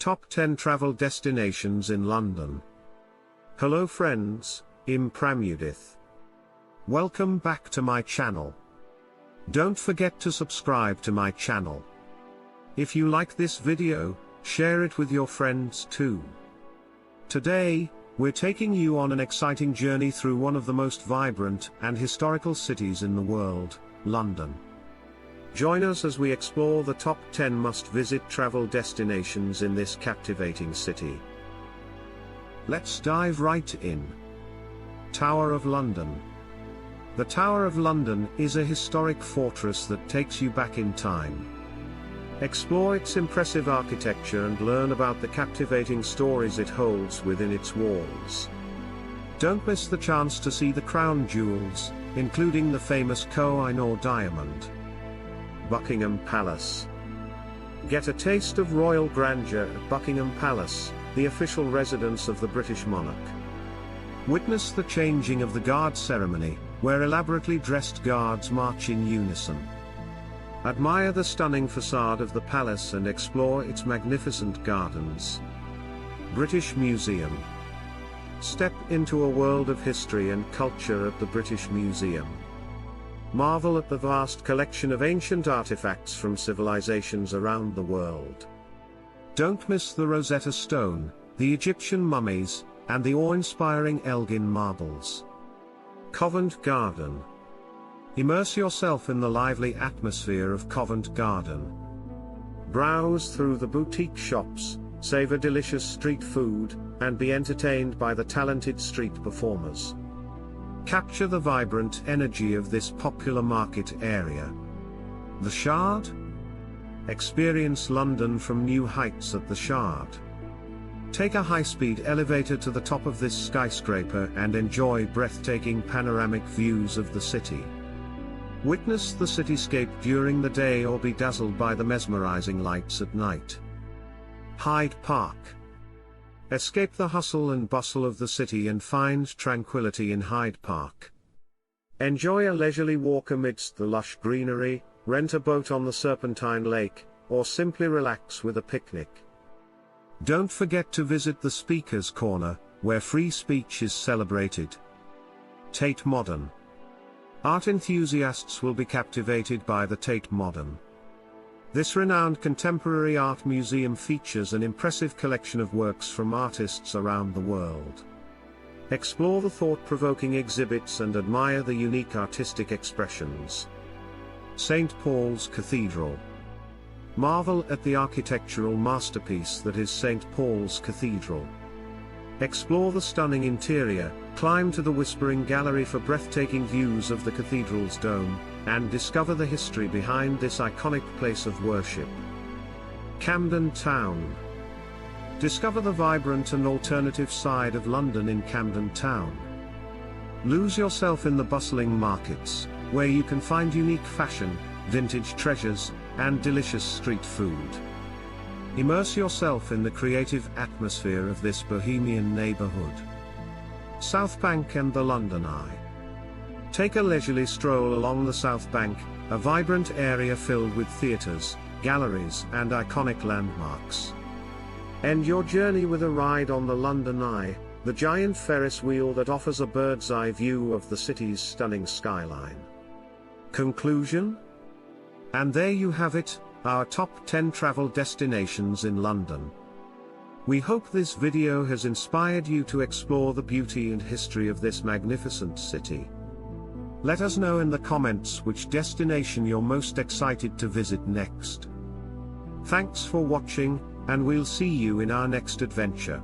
Top 10 Travel Destinations in London. Hello friends, I'm Pramudith. Welcome back to my channel. Don't forget to subscribe to my channel. If you like this video, share it with your friends too. Today, we're taking you on an exciting journey through one of the most vibrant and historical cities in the world, London. Join us as we explore the top 10 must-visit travel destinations in this captivating city. Let's dive right in. Tower of London. The Tower of London is a historic fortress that takes you back in time. Explore its impressive architecture and learn about the captivating stories it holds within its walls. Don't miss the chance to see the crown jewels, including the famous Koh-i-Noor diamond. Buckingham Palace. Get a taste of royal grandeur at Buckingham Palace, the official residence of the British monarch. Witness the changing of the guard ceremony, where elaborately dressed guards march in unison. Admire the stunning façade of the palace and explore its magnificent gardens. British Museum. Step into a world of history and culture at the British Museum. Marvel at the vast collection of ancient artifacts from civilizations around the world. Don't miss the Rosetta Stone, the Egyptian mummies, and the awe-inspiring Elgin marbles. Covent Garden. Immerse yourself in the lively atmosphere of Covent Garden. Browse through the boutique shops, savor delicious street food, and be entertained by the talented street performers. Capture the vibrant energy of this popular market area. The Shard? Experience London from new heights at the Shard. Take a high-speed elevator to the top of this skyscraper and enjoy breathtaking panoramic views of the city. Witness the cityscape during the day or be dazzled by the mesmerizing lights at night. Hyde Park. Escape the hustle and bustle of the city and find tranquility in Hyde Park. Enjoy a leisurely walk amidst the lush greenery, rent a boat on the Serpentine Lake, or simply relax with a picnic. Don't forget to visit the Speaker's Corner, where free speech is celebrated. Tate Modern. Art enthusiasts will be captivated by the Tate Modern. This renowned contemporary art museum features an impressive collection of works from artists around the world. Explore the thought-provoking exhibits and admire the unique artistic expressions. St. Paul's Cathedral. Marvel at the architectural masterpiece that is St. Paul's Cathedral. Explore the stunning interior, climb to the Whispering Gallery for breathtaking views of the cathedral's dome, and discover the history behind this iconic place of worship. Camden Town. Discover the vibrant and alternative side of London in Camden Town. Lose yourself in the bustling markets, where you can find unique fashion, vintage treasures, and delicious street food. Immerse yourself in the creative atmosphere of this bohemian neighborhood. South Bank and the London Eye. Take a leisurely stroll along the South Bank, a vibrant area filled with theaters, galleries, and iconic landmarks. End your journey with a ride on the London Eye, the giant Ferris wheel that offers a bird's-eye view of the city's stunning skyline. Conclusion? And there you have it, our top 10 travel destinations in London. We hope this video has inspired you to explore the beauty and history of this magnificent city. Let us know in the comments which destination you're most excited to visit next. Thanks for watching, and we'll see you in our next adventure.